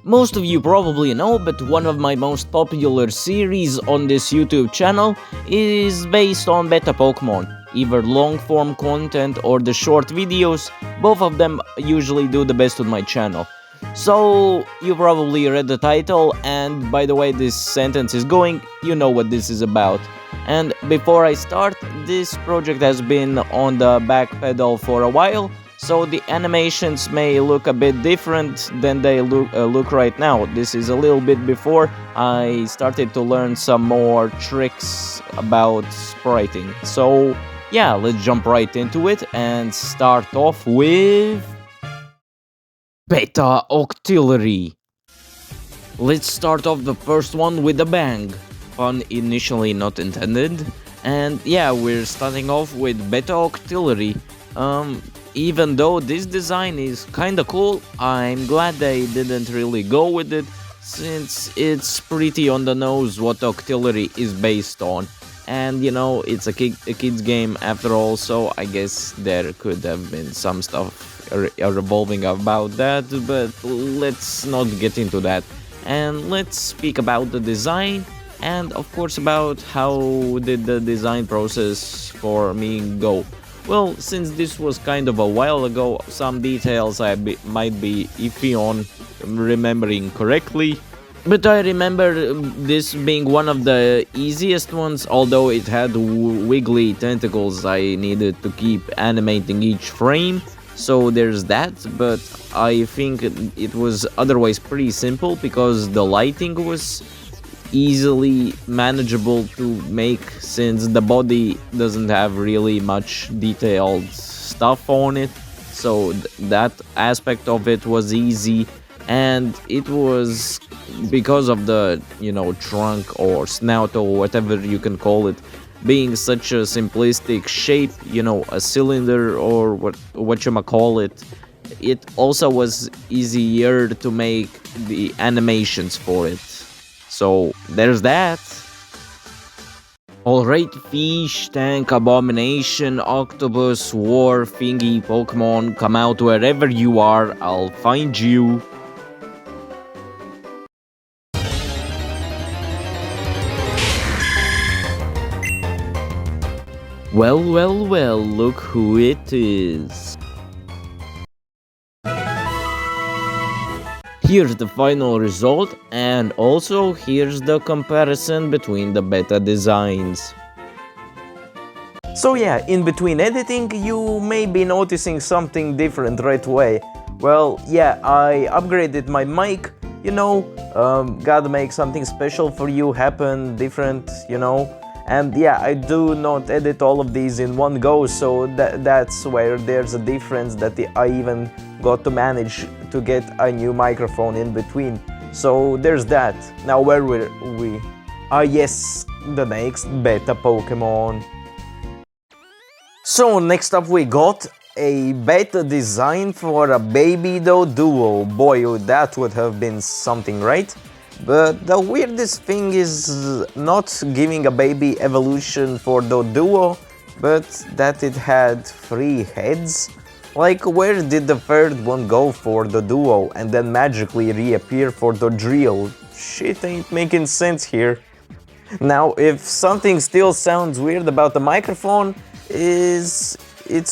Most of you probably know, but one of my most popular series on this YouTube channel is based on beta Pokemon. Either long-form content or the short videos, both of them usually do the best on my channel. So, you probably read the title, and by the way this sentence is going, you know what this is about. And before I start, this project has been on the back pedal for a while, so the animations may look a bit different than they look right now. This is a little bit before I started to learn some more tricks about spriting. So yeah, let's jump right into it and start off with Beta Octillery. Let's start off the first one with a bang. Pun initially not intended. And yeah, we're starting off with Beta Octillery. Even though this design is kinda cool, I'm glad they didn't really go with it, since it's pretty on the nose what Octillery is based on. And you know, it's a kid's game after all, so I guess there could have been some stuff revolving about that, but let's not get into that. And let's speak about the design, and of course about how did the design process for me go. Well, since this was kind of a while ago, some details I might be iffy on remembering correctly. But I remember this being one of the easiest ones, although it had wiggly tentacles I needed to keep animating each frame. So there's that, but I think it was otherwise pretty simple because the lighting was easily manageable to make, since the body doesn't have really much detailed stuff on it, so that aspect of it was easy. And it was because of the, you know, trunk or snout or whatever you can call it being such a simplistic shape, you know, a cylinder or what you might call it, it also was easier to make the animations for it. So there's that. Alright, fish, tank, abomination, octopus, war, thingy, Pokemon, come out wherever you are, I'll find you. Well, well, well, look who it is. Here's the final result, and also here's the comparison between the beta designs. So yeah, in between editing, you may be noticing something different right away. Well, yeah, I upgraded my mic, you know, gotta make something special for you happen, different, you know. And yeah, I do not edit all of these in one go, so that's where there's a difference, that I even got to manage to get a new microphone in between. So there's that. Now where were we? Yes, the next beta Pokemon. So next up we got a beta design for a Baby Duo. Boy, that would have been something, right? But the weirdest thing is not giving a baby evolution for the Duo, but that it had 3 heads. Like, where did the third one go for the Duo and then magically reappear for the Drill? Shit ain't making sense here. Now, if something still sounds weird about the microphone, it's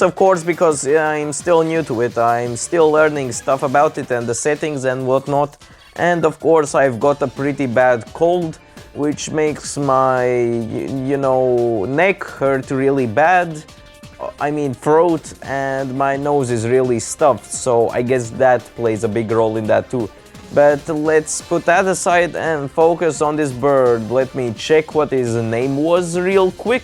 of course because I'm still new to it. I'm still learning stuff about it and the settings and whatnot. And of course I've got a pretty bad cold, which makes my, you know, neck hurt really bad. I mean throat, and my nose is really stuffed, so I guess that plays a big role in that too. But let's put that aside and focus on this bird. Let me check what his name was real quick.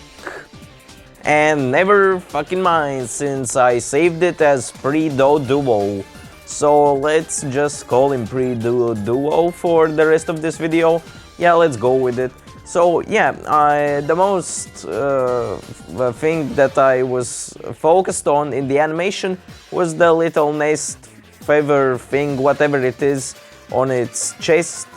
And never fucking mind, since I saved it as Duo. So let's just call him Duo for the rest of this video. Yeah, let's go with it. So yeah, the most thing that I was focused on in the animation was the little nest feather thing, whatever it is, on its chest,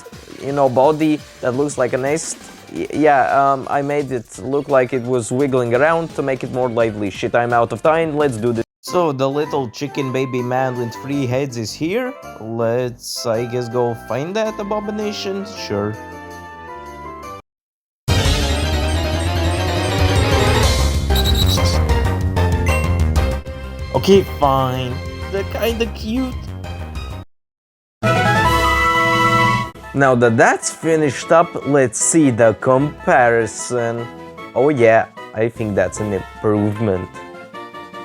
you know, body that looks like a nest. I made it look like it was wiggling around to make it more lively. Shit, I'm out of time, let's do this. So the little chicken baby man with 3 heads is here. Let's, I guess, go find that abomination. Sure. Okay, fine. They're kinda cute. Now that that's finished up, let's see the comparison. Oh yeah, I think that's an improvement.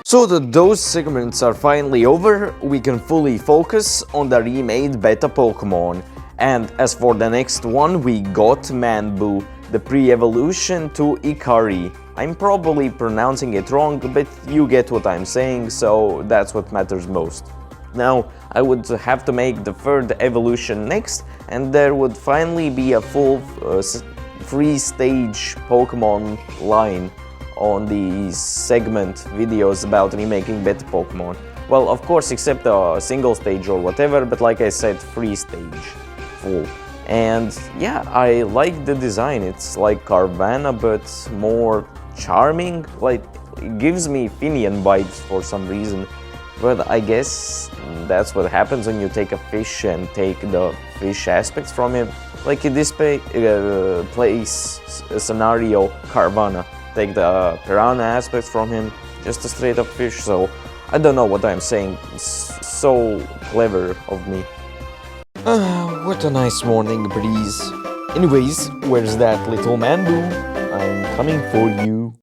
So that those segments are finally over, we can fully focus on the remade beta Pokemon. And as for the next one, we got Manboo, the pre-evolution to Ikari. I'm probably pronouncing it wrong, but you get what I'm saying, so that's what matters most. Now, I would have to make the third evolution next, and there would finally be a full 3-stage Pokemon line on these segment videos about remaking beta Pokemon. Well, of course, except a single stage or whatever, but like I said, 3-stage full. And yeah, I like the design. It's like Carvana, but more charming. Like, it gives me Finian vibes for some reason. But I guess that's what happens when you take a fish and take the fish aspects from him. Like in this place scenario, Carvana. Take the piranha aspects from him, just a straight up fish, so I don't know what I'm saying. It's so clever of me. What a nice morning breeze. Anyways, where's that little Manboo? I'm coming for you.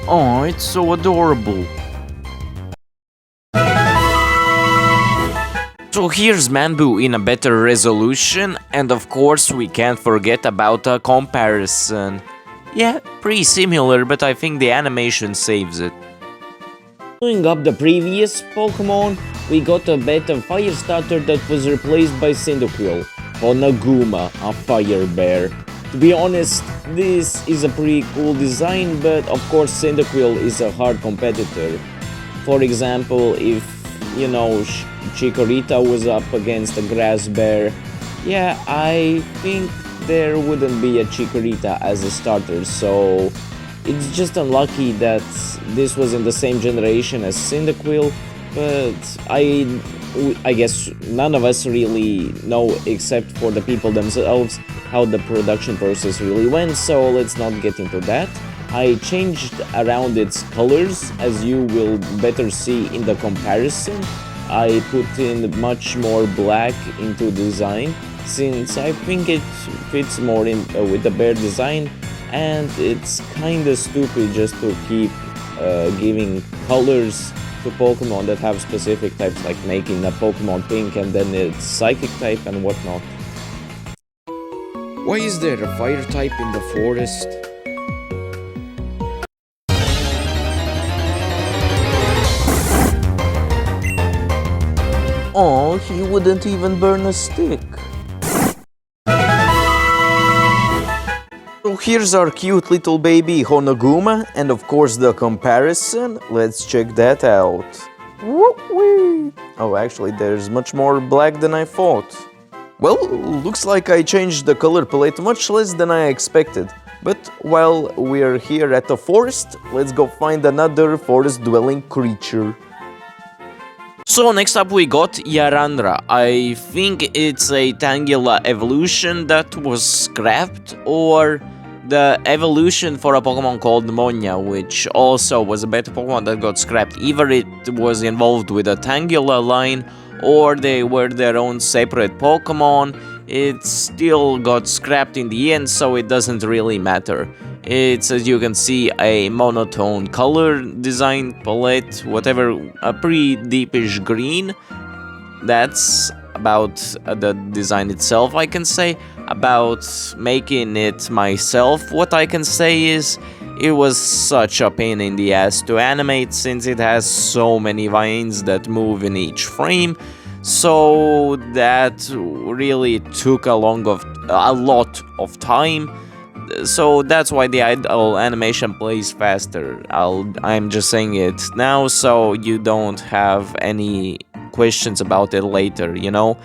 Oh, it's so adorable. So here's Manboo in a better resolution, and of course we can't forget about a comparison. Yeah, pretty similar, but I think the animation saves it. Following up the previous Pokemon, we got a beta fire starter that was replaced by Cyndaquil, Onaguma, a fire bear. To be honest, this is a pretty cool design, but of course Cyndaquil is a hard competitor. For example, if, you know, Chikorita was up against a grass bear, yeah, I think there wouldn't be a Chikorita as a starter, so it's just unlucky that this was in the same generation as Cyndaquil, but I guess none of us really know, except for the people themselves, how the production process really went, so let's not get into that. I changed around its colors, as you will better see in the comparison. I put in much more black into design, since I think it fits more in with the bear design, and it's kinda stupid just to keep giving colors to Pokemon that have specific types, like making a Pokemon pink and then it's psychic type and whatnot. Why is there a fire type in the forest? Oh, he wouldn't even burn a stick. So here's our cute little baby Honoguma, and of course the comparison. Let's check that out. Oh, actually, there's much more black than I thought. Well, looks like I changed the color palette much less than I expected. But while we're here at the forest, let's go find another forest-dwelling creature. So next up we got Yarandra. I think it's a Tangela evolution that was scrapped, or the evolution for a Pokemon called Monya, which also was a better Pokemon that got scrapped. Either it was involved with a Tangela line, or they were their own separate Pokemon. It still got scrapped in the end, so it doesn't really matter. It's, as you can see, a monotone color design palette, whatever, a pretty deepish green. That's about the design itself, I can say. About making it myself, what I can say is it was such a pain in the ass to animate, since it has so many vines that move in each frame. So that really took a lot of time. So that's why the idle animation plays faster. I'm just saying it now so you don't have any questions about it later, you know?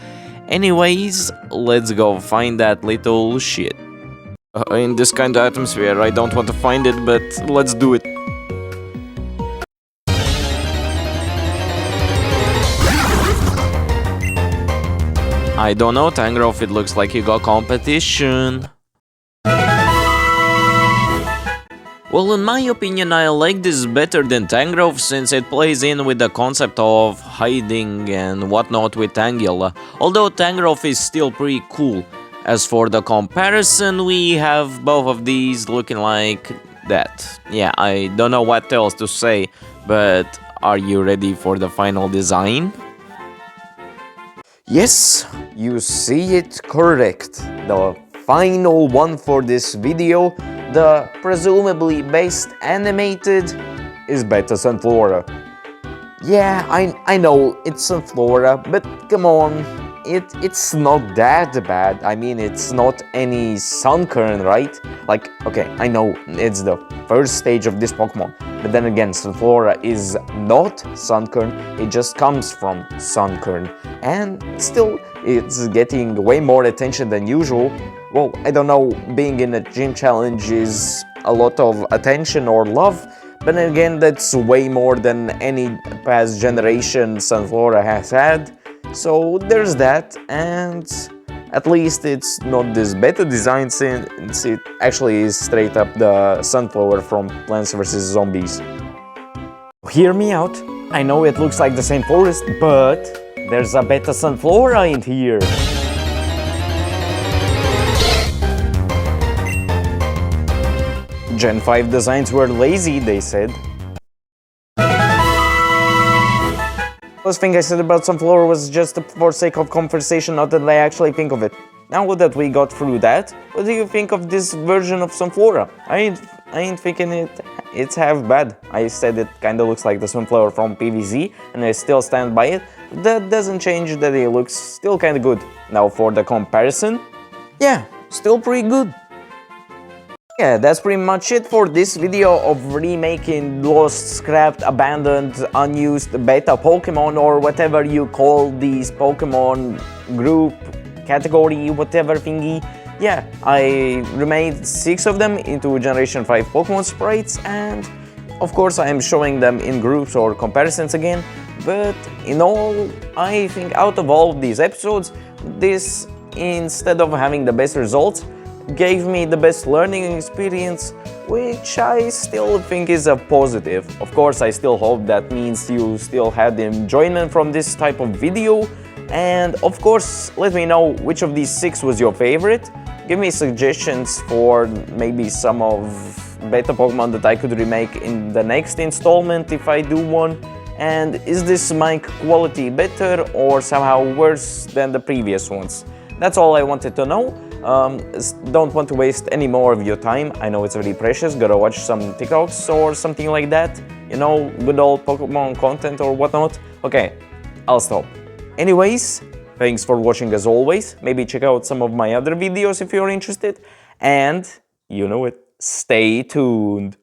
Anyways, let's go find that little shit. In this kind of atmosphere, I don't want to find it, but let's do it. I don't know, Tangrowth, it looks like you got competition. Well, in my opinion, I like this better than Tangrowth since it plays in with the concept of hiding and whatnot with Tangela, although Tangrowth is still pretty cool. As for the comparison, we have both of these looking like that. Yeah, I don't know what else to say, but are you ready for the final design? Yes, you see it correct. The final one for this video, the presumably best animated, is Beta Sunflora. Yeah, I know it's Sunflora, but come on, it's not that bad. I mean, it's not any Sunkern, right? Like, okay, I know it's the first stage of this Pokemon, but then again, Sunflora is not Sunkern, it just comes from Sunkern, and still, it's getting way more attention than usual. Well, I don't know, being in a gym challenge is a lot of attention or love, but then again, that's way more than any past generation Sunflora has had. So there's that, and at least it's not this beta design since it actually is straight up the Sunflower from Plants vs. Zombies. Hear me out, I know it looks like the same forest, but there's a beta Sunflora in here. Gen 5 designs were lazy, they said. First thing I said about Sunflora was just for sake of conversation, not that I actually think of it. Now that we got through that, what do you think of this version of Sunflora? I ain't thinking it's half bad. I said it kinda looks like the Sunflower from PvZ, and I still stand by it. That doesn't change that it looks still kinda good. Now for the comparison, yeah, still pretty good. Yeah, that's pretty much it for this video of remaking lost, scrapped, abandoned, unused beta Pokemon, or whatever you call these Pokemon group, category, whatever thingy. Yeah, I remade 6 of them into Generation 5 Pokemon Sprites, and of course I am showing them in groups or comparisons again, but in all, I think out of all of these episodes, this, instead of having the best results, gave me the best learning experience, which I still think is a positive. Of course, I still hope that means you still had enjoyment from this type of video, and of course, let me know which of these 6 was your favorite. Give me suggestions for maybe some of beta Pokemon that I could remake in the next installment if I do one. And is this mic quality better or somehow worse than the previous ones? That's all I wanted to know. Don't want to waste any more of your time. I know it's very precious. Gotta watch some TikToks or something like that. You know, good old Pokemon content or whatnot. Okay, I'll stop. Anyways, thanks for watching as always. Maybe check out some of my other videos if you're interested. And, you know it, stay tuned.